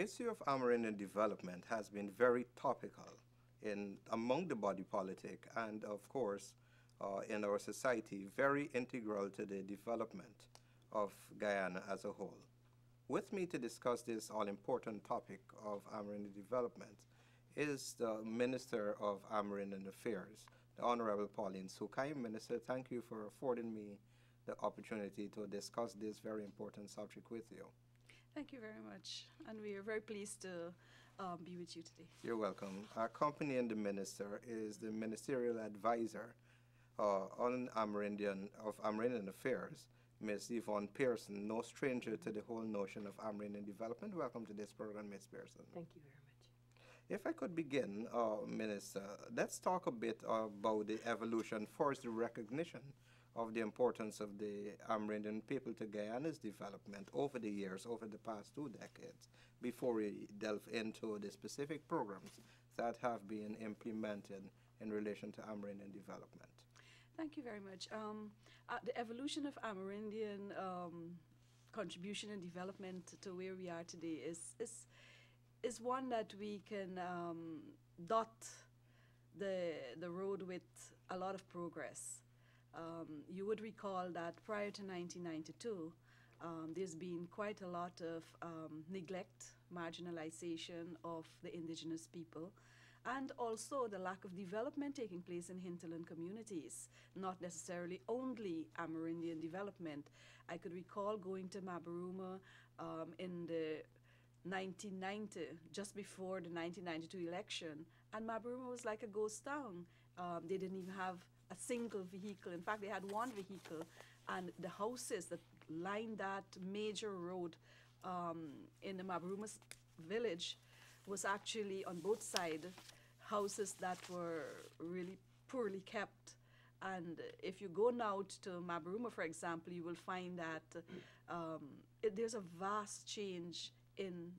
issue of Amerindian development has been very topical among the body politic and, of course, in our society, very integral to the development of Guyana as a whole. With me to discuss this all-important topic of Amerindian development is the Minister of Amerindian Affairs, the Honorable Pauline Sukai. Minister, thank you for affording me the opportunity to discuss this very important subject with you. Thank you very much, and we are very pleased to be with you today. You're welcome. Accompanying the Minister is the Ministerial Advisor on Amerindian Affairs, Ms. Yvonne Pearson, no stranger to the whole notion of Amerindian development. Welcome to this program, Ms. Pearson. Thank you very much. If I could begin, Minister, let's talk a bit about the evolution, first the recognition of the importance of the Amerindian people to Guyana's development over the years, over the past 2 decades, before we delve into the specific programs that have been implemented in relation to Amerindian development. Thank you very much. The evolution of Amerindian contribution and development to where we are today is one that we can dot the road with a lot of progress. You would recall that prior to 1992, there's been quite a lot of neglect, marginalization of the indigenous people, and also the lack of development taking place in hinterland communities, not necessarily only Amerindian development. I could recall going to Mabaruma in the 1990, just before the 1992 election, and Mabaruma was like a ghost town. They didn't even have a single vehicle. In fact, they had one vehicle, and the houses that lined that major road in the Mabaruma village was actually on both sides houses that were really poorly kept. And if you go now to Mabaruma, for example, you will find that there's a vast change in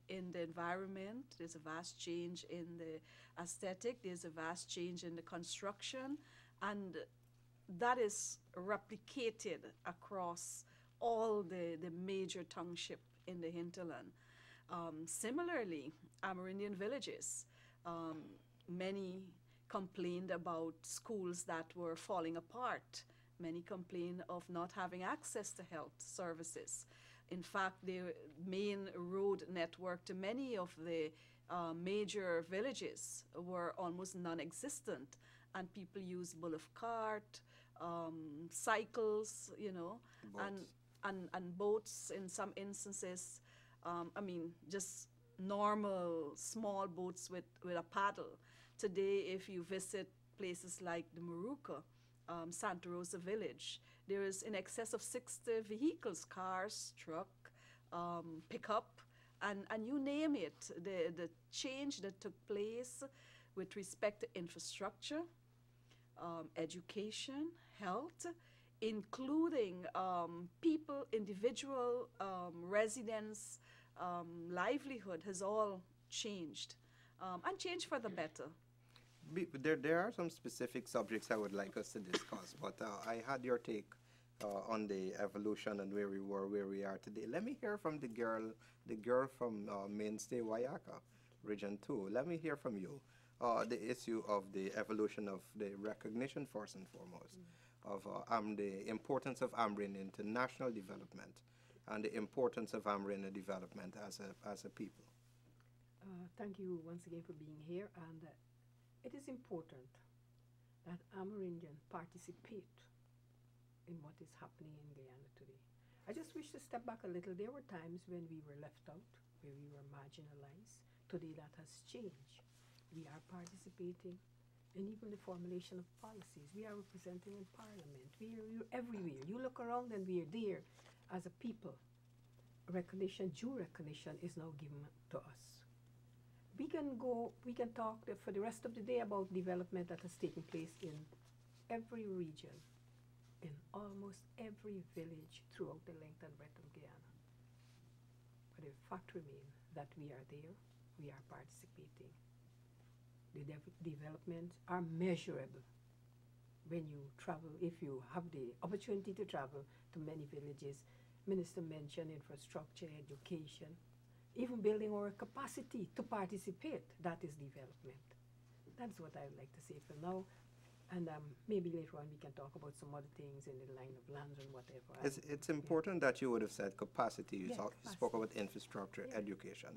the environment, there's a vast change in the aesthetic, there's a vast change in the construction, and that is replicated across all the major township in the hinterland. Similarly, Amerindian villages, many complained about schools that were falling apart. Many complained of not having access to health services. In fact, the main road network to many of the major villages were almost non-existent, and people used bullock cart, cycles, you know, and boats in some instances. I mean, just normal small boats with a paddle. Today, if you visit places like the Moruca, Santa Rosa village, there is in excess of 60 vehicles, cars, truck, pickup, and you name it. The change that took place with respect to infrastructure, education, health, including people, individual residents, livelihood has all changed, and changed for the better. There are some specific subjects I would like us to discuss, but I had your take on the evolution and where we were, where we are today. Let me hear from the girl from Mainstay Wayaka, Region 2. Let me hear from you the issue of the evolution of the recognition, first and foremost, of the importance of Amerindian to national development and the importance of Amerindian development as a people. Thank you once again for being here, and it is important that Amerindian participate in what is happening in Guyana today. I just wish to step back a little. There were times when we were left out, where we were marginalized. Today that has changed. We are participating in even the formulation of policies. We are representing in parliament. We are everywhere. You look around and we are there as a people. Recognition, due recognition is now given to us. We can talk for the rest of the day about development that has taken place in every region, in almost every village throughout the length and breadth of Guyana. But the fact remains that we are there, we are participating. The developments are measurable. When you travel, if you have the opportunity to travel to many villages, Minister mentioned infrastructure, education, even building our capacity to participate. That is development. That's what I would like to say for now. And maybe later on we can talk about some other things in the line of lands and whatever. It's important that you would have said capacity. You, you spoke about infrastructure, education.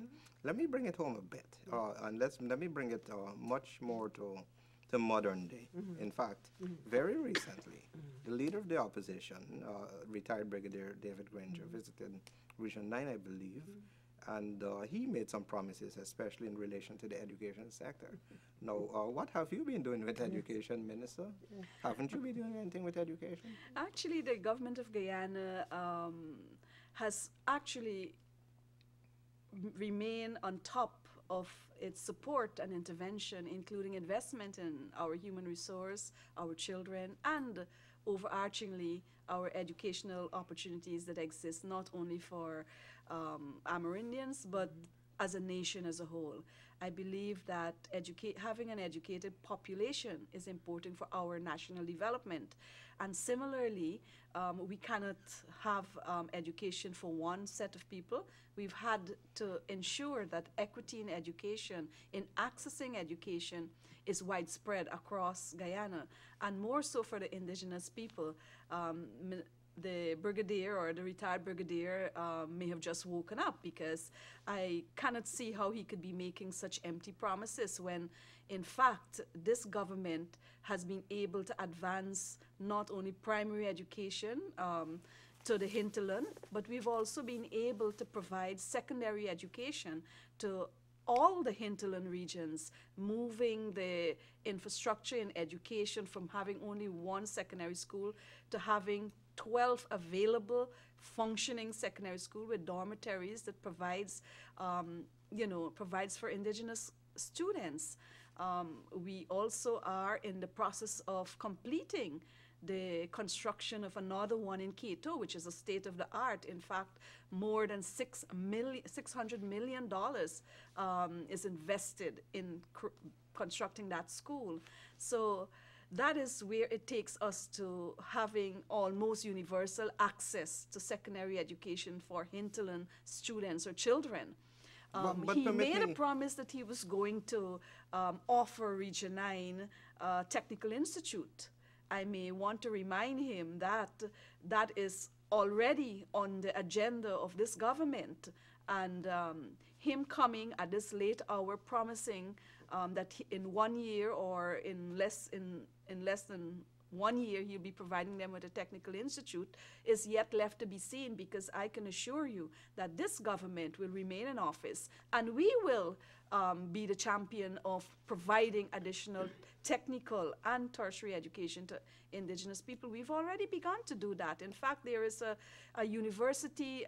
Let me bring it home a bit, and let me bring it much more to modern day. In fact, very recently, the leader of the opposition, retired Brigadier David Granger, visited Region 9, I believe, and he made some promises, especially in relation to the education sector. Now, what have you been doing with education, Minister? Haven't you been doing anything with education? Actually, the government of Guyana has actually remained on top of its support and intervention, including investment in our human resource, our children, and overarchingly our educational opportunities that exist not only for Amerindians, but as a nation as a whole. I believe that having an educated population is important for our national development. And similarly, we cannot have education for one set of people. We've had to ensure that equity in education, in accessing education, is widespread across Guyana, and more so for the indigenous people. The brigadier or the retired brigadier may have just woken up, because I cannot see how he could be making such empty promises when, in fact, this government has been able to advance not only primary education to the hinterland, but we've also been able to provide secondary education to all the hinterland regions, moving the infrastructure in education from having only one secondary school to having 12 available functioning secondary school with dormitories that provides, provides for indigenous students. We also are in the process of completing the construction of another one in Quito, which is a state-of-the-art. In fact, more than $600 million is invested in constructing that school. So that is where it takes us to having almost universal access to secondary education for hinterland students or children. He made a promise that he was going to offer Region 9 Technical Institute. I may want to remind him that that is already on the agenda of this government, and him coming at this late hour promising that in 1 year or in less than 1 year he'll be providing them with a technical institute is yet left to be seen, because I can assure you that this government will remain in office, and we will be the champion of providing additional technical and tertiary education to indigenous people. We've already begun to do that. In fact, there is a university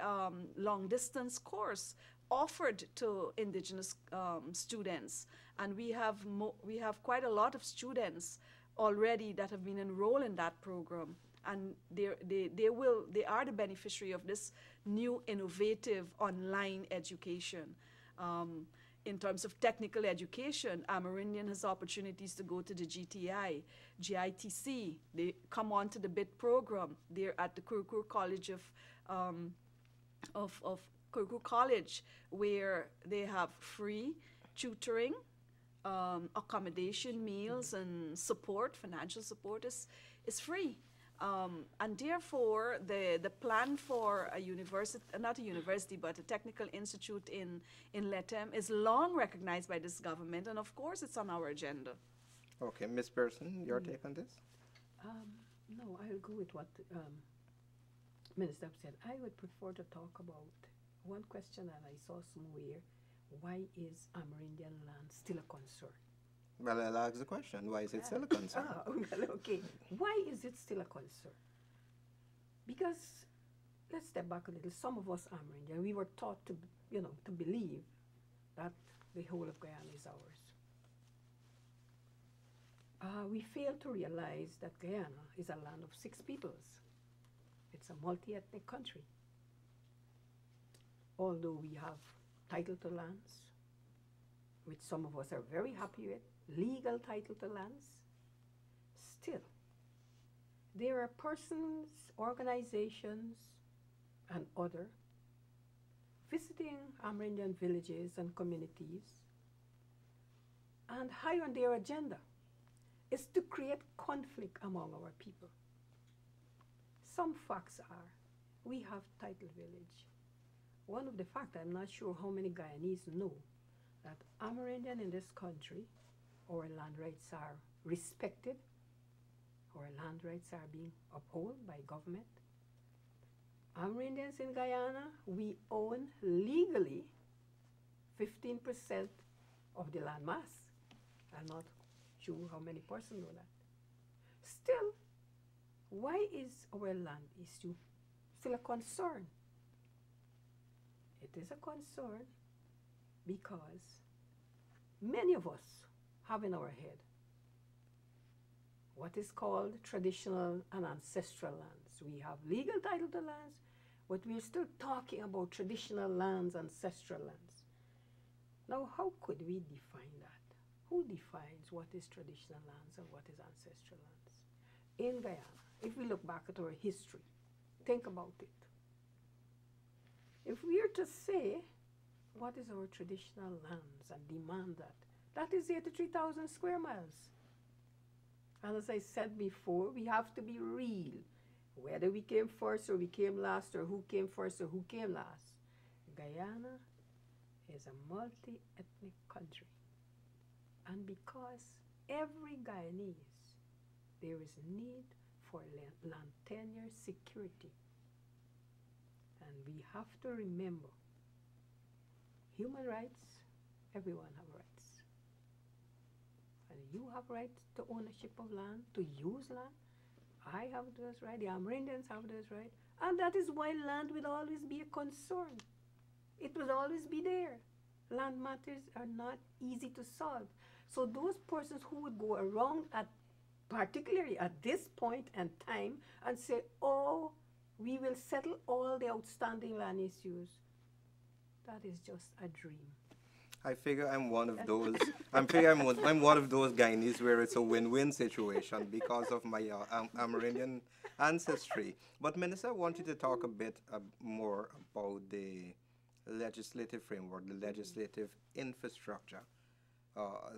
long-distance course offered to indigenous students, and we have quite a lot of students already that have been enrolled in that program, and they are the beneficiary of this new innovative online education. In terms of technical education, Amerindian has opportunities to go to the GTI, GITC. They come on to the BIT program. They're at the Kurkur College of Kurkur College, where they have free tutoring, accommodation, meals, and support. Financial support is free. And therefore, the plan for a university, not a university, but a technical institute in Letem is long recognized by this government, and of course it's on our agenda. Okay, Ms. Pearson, your take on this? No, I'll go with what Minister said. I would prefer to talk about one question that I saw somewhere: why is Amerindian land still a concern? Well, I'll ask the question, why is it still a concern? Well, okay. Why is it still a concern? Because, let's step back a little. Some of us Amerindian, we were taught to believe that the whole of Guyana is ours. We fail to realize that Guyana is a land of 6 peoples. It's a multi-ethnic country. Although we have title to lands, which some of us are very happy with, legal title to lands, still, there are persons, organizations, and other visiting Amerindian villages and communities, and high on their agenda is to create conflict among our people. Some facts are, we have title village. One of the facts, I'm not sure how many Guyanese know, that Amerindian in this country, our land rights are respected, our land rights are being upheld by government. Amerindians in Guyana, we own legally 15% of the land mass. I'm not sure how many persons know that. Still, why is our land issue still a concern? It is a concern because many of us have in our head what is called traditional and ancestral lands. We have legal title to lands, but we're still talking about traditional lands, ancestral lands. Now, how could we define that? Who defines what is traditional lands and what is ancestral lands? In Guyana, if we look back at our history, think about it. If we are to say, what is our traditional lands and demand that, that is 83,000 square miles. And as I said before, we have to be real. Whether we came first or we came last, or who came first or who came last, Guyana is a multi-ethnic country. And because every Guyanese, there is need for land tenure security. And we have to remember, human rights, everyone have rights. And you have right to ownership of land, to use land. I have those rights, the Amerindians have those rights. And that is why land will always be a concern. It will always be there. Land matters are not easy to solve. So those persons who would go around at, particularly at this point and time, and say, oh, we will settle all the outstanding land issues, that is just a dream. I figure I'm one of those. I'm one of those Guyanese where it's a win-win situation because of my Amerindian ancestry. But Minister, I want you to talk a bit more about the legislative framework, the legislative infrastructure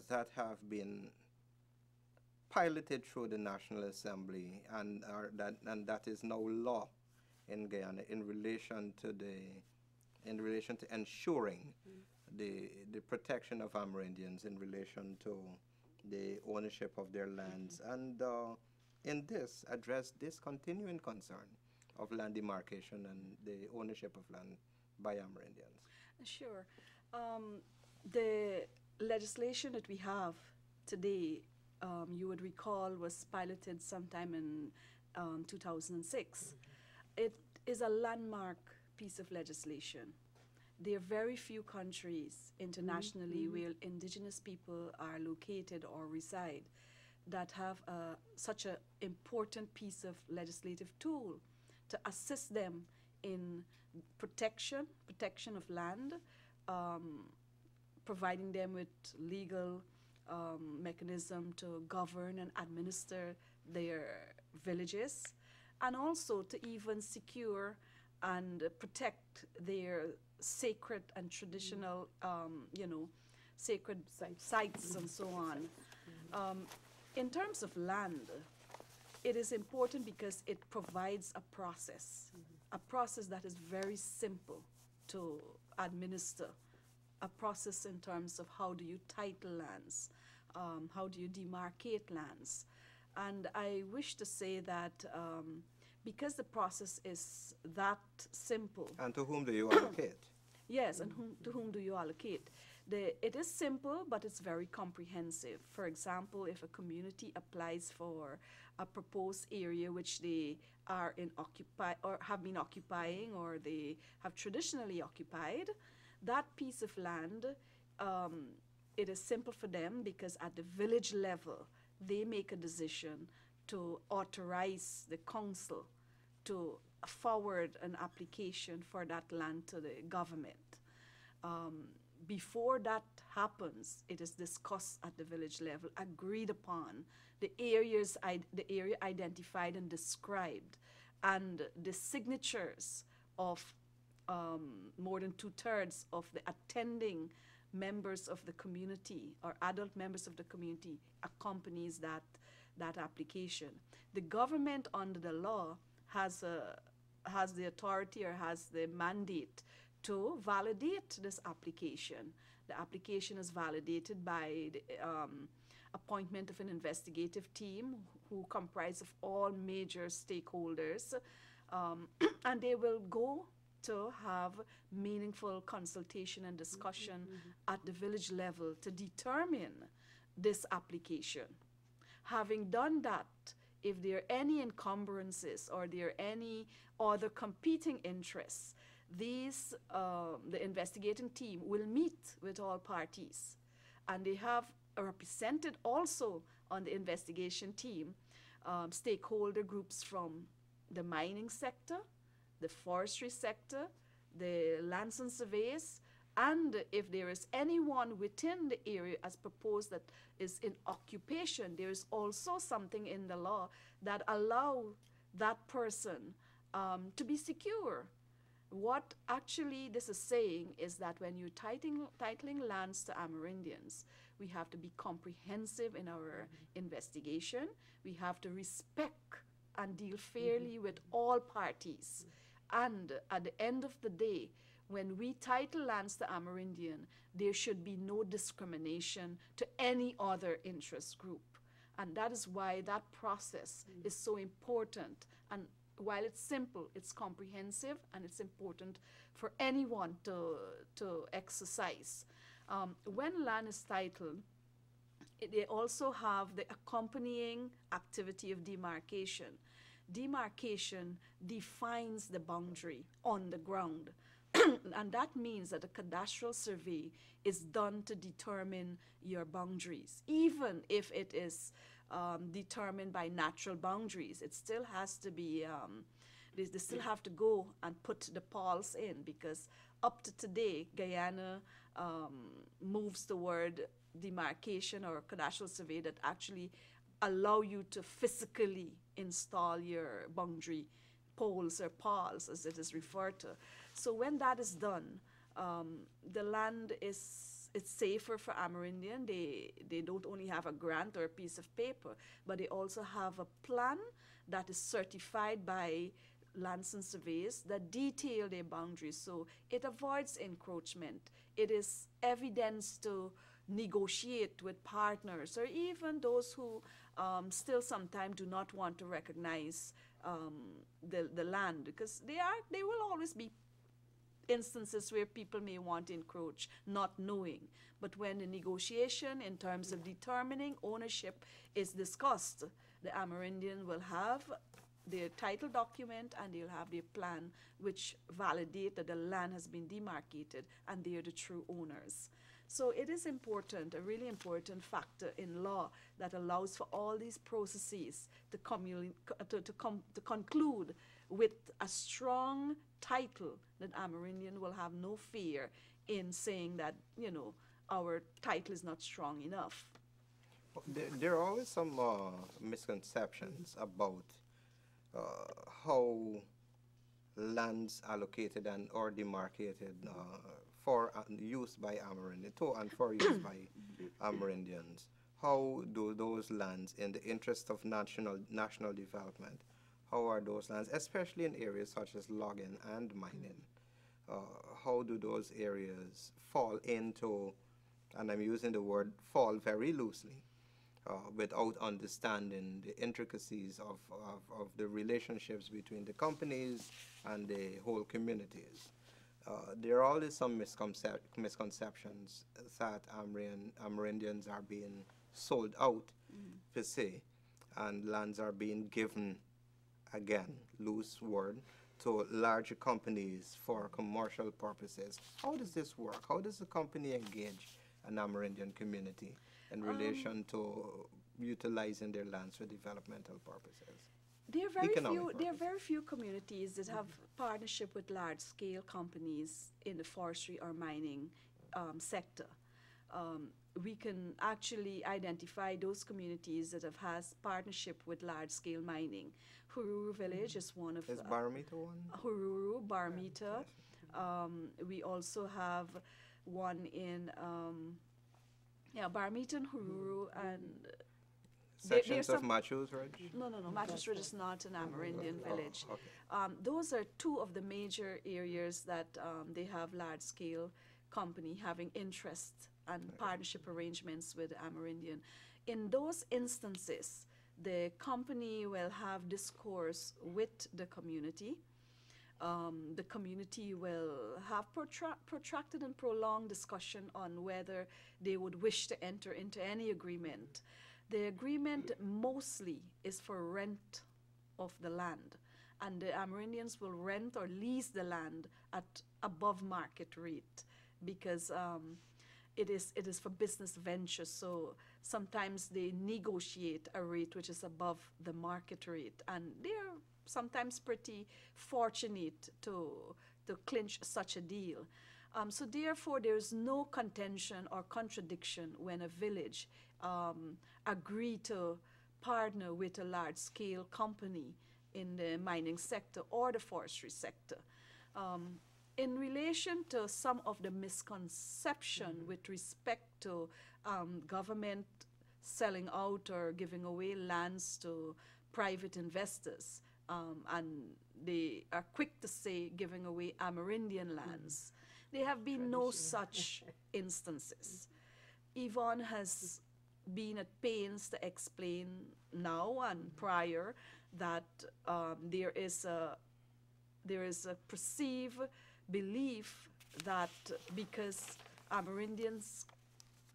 that have been piloted through the National Assembly, and that is now law in Guyana in relation to ensuring the protection of Amerindians in relation to the ownership of their lands, and in this address this continuing concern of land demarcation and the ownership of land by Amerindians. Sure. The legislation that we have today, you would recall, was piloted sometime in 2006. It is a landmark piece of legislation. There are very few countries internationally where indigenous people are located or reside that have such an important piece of legislative tool to assist them in protection of land, providing them with legal mechanism to govern and administer their villages, and also to even secure and protect their sacred and traditional, sacred sites and so on. In terms of land, it is important because it provides a process that is very simple to administer, a process in terms of how do you title lands, how do you demarcate lands. And I wish to say that because the process is that simple. And to whom do you allocate? Yes, and to whom do you allocate? It is simple, but it's very comprehensive. For example, if a community applies for a proposed area which they are or have been occupying, or they have traditionally occupied, that piece of land, it is simple for them because at the village level, they make a decision to authorize the council to forward an application for that land to the government. Before that happens, it is discussed at the village level, agreed upon, the area identified and described, and the signatures of more than 2/3 of the attending members of the community or adult members of the community accompanies that application. The government under the law has the authority or has the mandate to validate this application. The application is validated by the appointment of an investigative team who comprise of all major stakeholders, and they will go to have meaningful consultation and discussion at the village level to determine this application. Having done that, if there are any encumbrances or there are any other competing interests, the investigating team will meet with all parties, and they have represented also on the investigation team stakeholder groups from the mining sector, the forestry sector, the lands and surveys, and if there is anyone within the area as proposed that is in occupation, there is also something in the law that allow that person to be secure. What actually this is saying is that when you're titling lands to Amerindians, we have to be comprehensive in our investigation. We have to respect and deal fairly with all parties. And at the end of the day, when we title lands to Amerindian, there should be no discrimination to any other interest group. And that is why that process is so important. And while it's simple, it's comprehensive, and it's important for anyone to exercise. When land is titled, they also have the accompanying activity of demarcation. Demarcation defines the boundary on the ground. And that means that a cadastral survey is done to determine your boundaries. Even if it is determined by natural boundaries, it still has to be, they still have to go and put the pawls in, because up to today, Guyana moves toward demarcation or cadastral survey that actually allow you to physically install your boundary poles or pawls, as it is referred to. So when that is done, the land it's safer for Amerindian. They don't only have a grant or a piece of paper, but they also have a plan that is certified by lands and surveys that detail their boundaries. So it avoids encroachment. It is evidence to negotiate with partners, or even those who still sometimes do not want to recognize the land, because they will always be instances where people may want to encroach, not knowing. But when the negotiation in terms of determining ownership is discussed, the Amerindian will have their title document and they'll have their plan which validate that the land has been demarcated and they are the true owners. So it is important, a really important factor in law that allows for all these processes to conclude with a strong title that Amerindian will have no fear in saying that, our title is not strong enough. There are always some misconceptions about how lands allocated and or demarcated for use by Amerindian, to and for use by Amerindians. How do those lands, in the interest of national development, how are those lands, especially in areas such as logging and mining, how do those areas fall into, and I'm using the word fall very loosely, without understanding the intricacies of the relationships between the companies and the whole communities. There are always some misconceptions that Amerindians are being sold out, per se, and lands are being given, again, loose word, to larger companies for commercial purposes. How does this work? How does the company engage an Amerindian community in relation to utilizing their lands for developmental purposes? There are very few communities that have partnership with large-scale companies in the forestry or mining sector. We can actually identify those communities that have has partnership with large-scale mining. Hururu village is one of Is Baramita one? Hururu, Baramita, We also have one in Barmeton, Hururu, and Sections of some. Machus Ridge? No. Mattress Ridge is not an Amerindian village. Okay. Those are two of the major areas that they have large-scale company having interest and partnership arrangements with Amerindian. In those instances, the company will have discourse with the community. The community will have protracted and prolonged discussion on whether they would wish to enter into any agreement. The agreement mostly is for rent of the land, and the Amerindians will rent or lease the land at above market rate because it is for business ventures. So sometimes they negotiate a rate which is above the market rate, and they're sometimes pretty fortunate to clinch such a deal. So therefore, there's no contention or contradiction when a village agree to partner with a large-scale company in the mining sector or the forestry sector. In relation to some of the misconception with respect to government selling out or giving away lands to private investors, and they are quick to say giving away Amerindian lands. There have been no such instances. Yvonne has been at pains to explain now and prior that there is a perceived belief that because Amerindians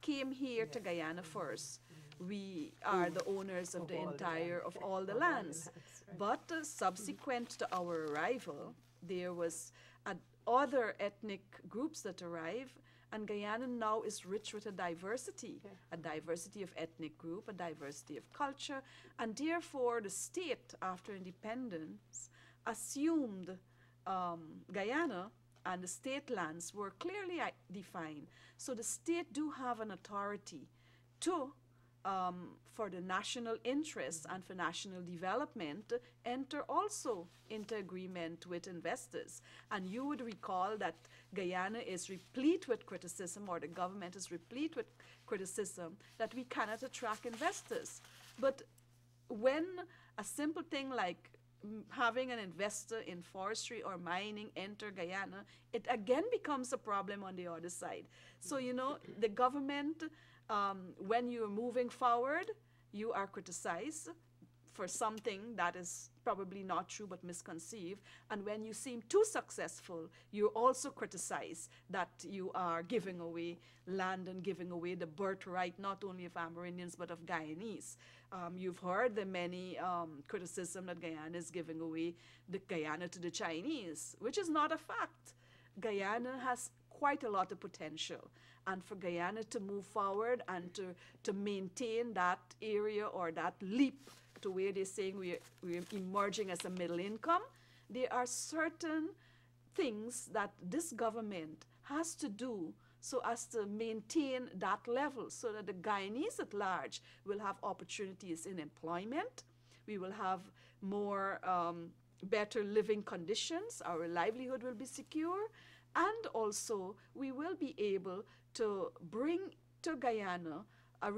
came here to Guyana first, we are the owners of the entire of all the lands. But subsequent to our arrival, there was other ethnic groups that arrived, and Guyana now is rich with a diversity of ethnic group, a diversity of culture, and therefore the state, after independence, assumed Guyana and the state lands were clearly defined. So the state do have an authority to, for the national interest and for national development, enter also into agreement with investors. And you would recall that Guyana is replete with criticism, or the government is replete with criticism, that we cannot attract investors. But when a simple thing like having an investor in forestry or mining enter Guyana, it again becomes a problem on the other side. So, you know, the government, when you're moving forward, you are criticized for something that is probably not true but misconceived. And when you seem too successful, you're also criticized that you are giving away land and giving away the birthright, not only of Amerindians, but of Guyanese. You've heard the many criticism that Guyana is giving away the Guyana to the Chinese, which is not a fact. Guyana has quite a lot of potential. And for Guyana to move forward and to maintain that area or that leap to where they're saying we're emerging as a middle income, there are certain things that this government has to do so as to maintain that level, so that the Guyanese at large will have opportunities in employment. We will have more better living conditions. Our livelihood will be secure. And also, we will be able to bring to Guyana a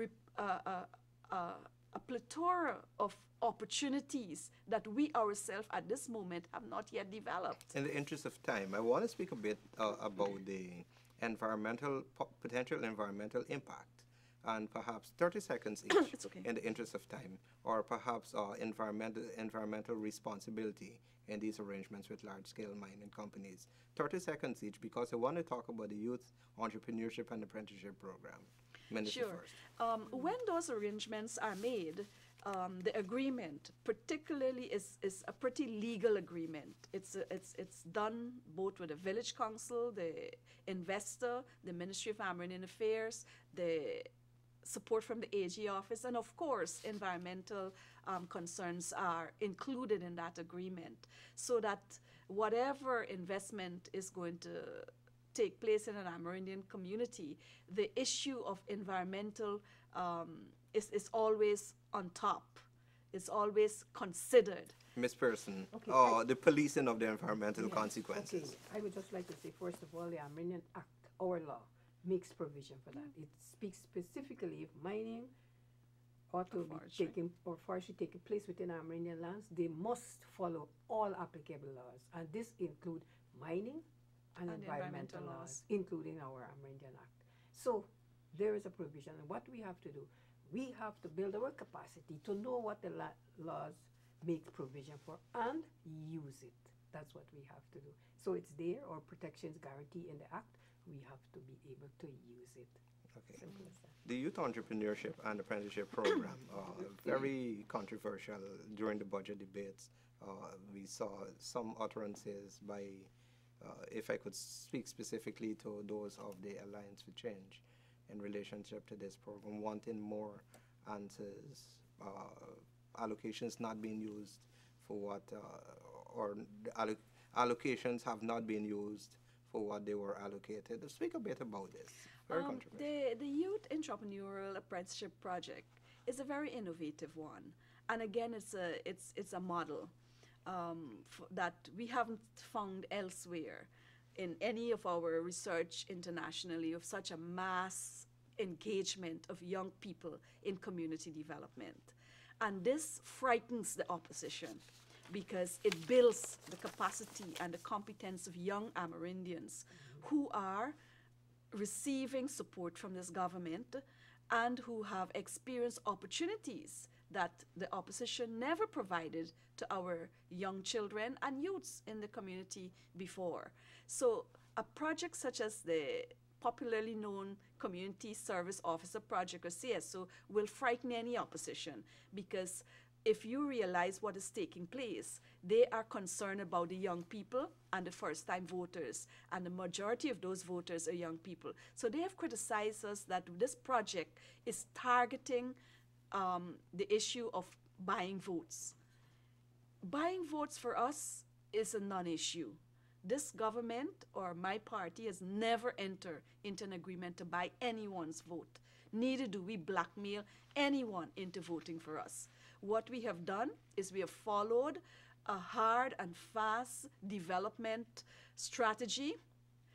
plethora of opportunities that we ourselves at this moment have not yet developed. In the interest of time, I want to speak a bit about the potential environmental impact, and perhaps 30 seconds each It's okay. in the interest of time, or perhaps environmental responsibility in these arrangements with large-scale mining companies. 30 seconds each, because I want to talk about the Youth Entrepreneurship and Apprenticeship Program. Minister Sure. first. When those arrangements are made, the agreement particularly is a pretty legal agreement. It's done both with the village council, the investor, the Ministry of Amerindian Affairs, the support from the AG office, and of course environmental concerns are included in that agreement, so that whatever investment is going to take place in an Amerindian community, the issue of environmental is always on top. It's always considered. Ms. Person, Okay, the policing of the environmental Yes, consequences. Okay, I would just like to say, first of all, the Amerindian Act, our law, makes provision for that. It speaks specifically if mining ought to be Forestry. taking, or forestry taking place within Amerindian lands, they must follow all applicable laws. And this include mining and And environmental environmental laws, laws. including our Amerindian Act. So there is a provision. And what we have to do, we have to build our capacity to know what the laws make provision for and use it. That's what we have to do. So it's there, or protections guarantee in the act. We have to be able to use it. Okay. Simple as that. The Youth Entrepreneurship and Apprenticeship Program, very controversial during the budget debates. We saw some utterances by, if I could speak specifically to those of the Alliance for Change in relationship to this program, wanting more answers, allocations not being used for what, or the allocations have not been used for what they were allocated. Speak a bit about this. Very controversial. The Youth Entrepreneurial Apprenticeship Project is a very innovative one, and again, it's a model that we haven't found elsewhere in any of our research internationally of such a mass engagement of young people in community development. And this frightens the opposition because it builds the capacity and the competence of young Amerindians who are receiving support from this government and who have experienced opportunities that the opposition never provided to our young children and youths in the community before. So a project such as the popularly known Community Service Officer Project, or CSO, will frighten any opposition because if you realize what is taking place, they are concerned about the young people and the first-time voters, and the majority of those voters are young people. So they have criticized us that this project is targeting the issue of buying votes. Buying votes for us is a non-issue. This government or my party has never entered into an agreement to buy anyone's vote. Neither do we blackmail anyone into voting for us. What we have done is we have followed a hard and fast development strategy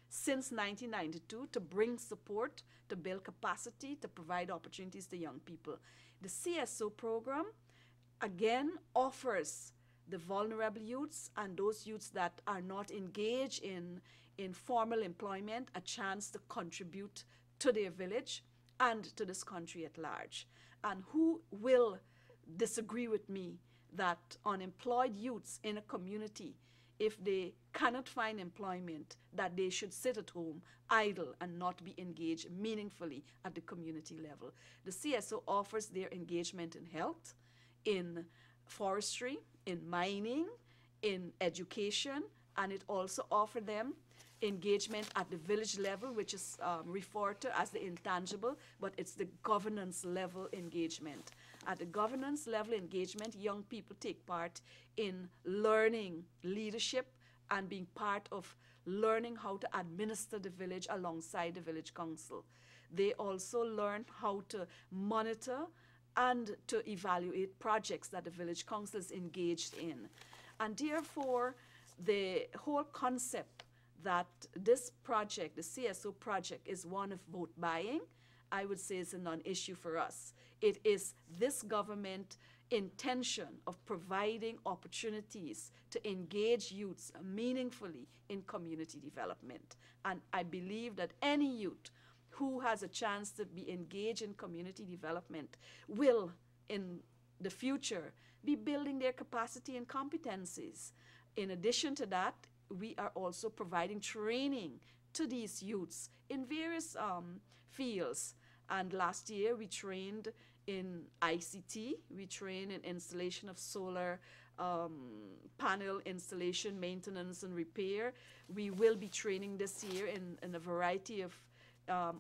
since 1992 to bring support, to build capacity, to provide opportunities to young people. The CSO program, again, offers the vulnerable youths and those youths that are not engaged in formal employment a chance to contribute to their village and to this country at large. And who will disagree with me that unemployed youths in a community, if they cannot find employment, that they should sit at home idle and not be engaged meaningfully at the community level? The CSO offers their engagement in health, in forestry, in mining, in education, and it also offers them engagement at the village level, which is referred to as the intangible, but it's the governance level engagement. At the governance level engagement, young people take part in learning leadership and being part of learning how to administer the village alongside the village council. They also learn how to monitor and to evaluate projects that the village council is engaged in. And therefore, the whole concept that this project, the CSO project, is one of vote buying, I would say is a non-issue for us. It is this government intention of providing opportunities to engage youths meaningfully in community development. And I believe that any youth who has a chance to be engaged in community development will, in the future, be building their capacity and competencies. In addition to that, we are also providing training to these youths in various fields. And last year, we trained in ICT, we trained in installation of solar panel installation, maintenance, and repair. We will be training this year in a variety of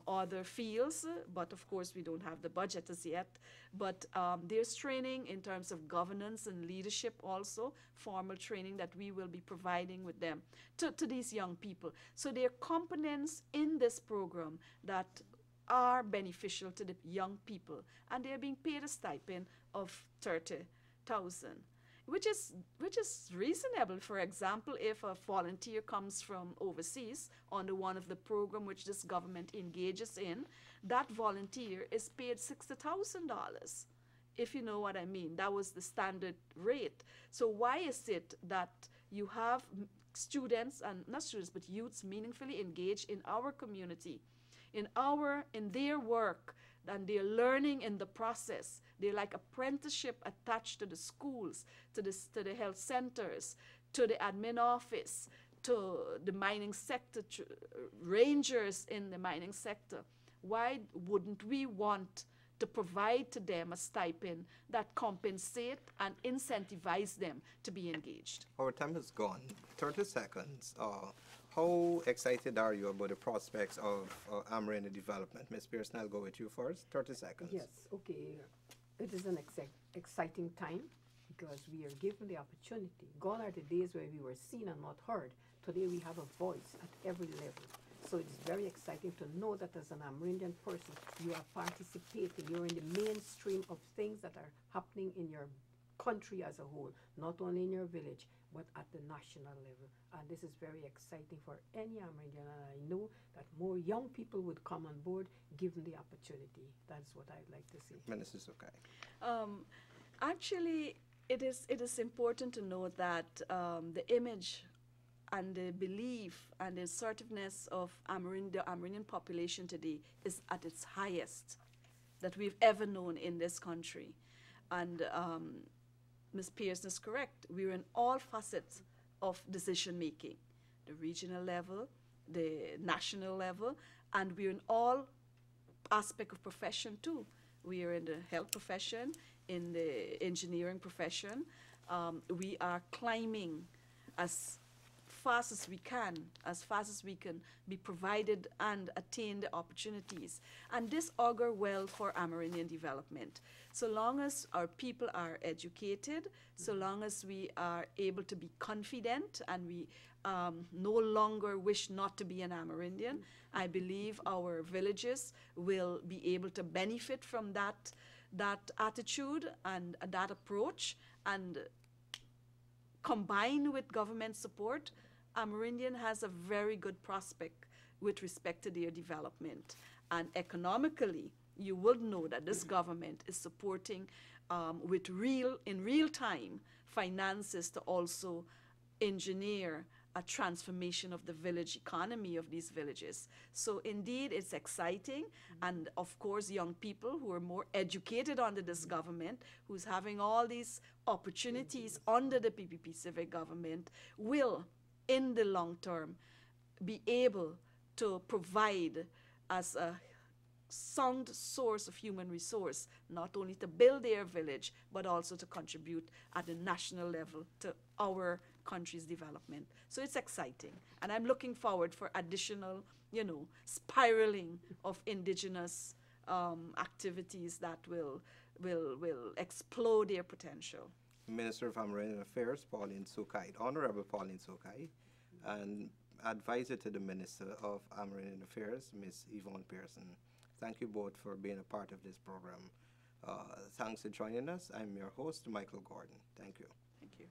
other fields, but of course we don't have the budget as yet. But there's training in terms of governance and leadership also, formal training that we will be providing with them to these young people. So there are components in this program that are beneficial to the young people, and they're being paid a stipend of $30 $100,000, which is reasonable. For example, if a volunteer comes from overseas under one of the program which this government engages in, that volunteer is paid $60,000. If you know what I mean, that was the standard rate. So why is it that you have students, and not students but youths, meaningfully engaged in our community, in their work, and they're learning in the process? They're like apprenticeship attached to the schools, to the health centers, to the admin office, to the mining sector, rangers in the mining sector. Why wouldn't we want to provide to them a stipend that compensate and incentivize them to be engaged? Our time is gone. 30 seconds. How excited are you about the prospects of Amerindian development? Ms. Pearson, I'll go with you first. 30 seconds. Yes, okay. It is an exciting time because we are given the opportunity. Gone are the days where we were seen and not heard. Today we have a voice at every level. So it's very exciting to know that as an Amerindian person, you are participating. You're in the mainstream of things that are happening in your country as a whole, not only in your village, but at the national level. And this is very exciting for any Amerindian. And I know that more young people would come on board given the opportunity. That's what I'd like to see. Minister Sukai. Actually, it is important to note that the image and the belief and the assertiveness of the Amerindian population today is at its highest that we've ever known in this country. And Ms. Pearson is correct. We're in all facets of decision making, the regional level, the national level, and we're in all aspects of profession too. We are in the health profession, in the engineering profession. We are climbing as fast as we can be provided and attain the opportunities. And this augur well for Amerindian development. So long as our people are educated, so long as we are able to be confident and we no longer wish not to be an Amerindian, I believe our villages will be able to benefit from that attitude and that approach, and combined with government support, Amerindian has a very good prospect with respect to their development. And economically, you would know that this government is supporting in real time finances to also engineer a transformation of the village economy of these villages. So indeed, it's exciting. And of course, young people who are more educated under this government, who's having all these opportunities under the PPP civic government, will, in the long term, be able to provide as a sound source of human resource, not only to build their village, but also to contribute at the national level to our country's development. So it's exciting. And I'm looking forward for additional, spiraling of indigenous activities that will explode their potential. Minister of Amerindian Affairs, Pauline Sukai, Honorable Pauline Sukai, and advisor to the Minister of Amerindian Affairs, Ms. Yvonne Pearson. Thank you both for being a part of this program. Thanks for joining us. I'm your host, Michael Gordon. Thank you. Thank you.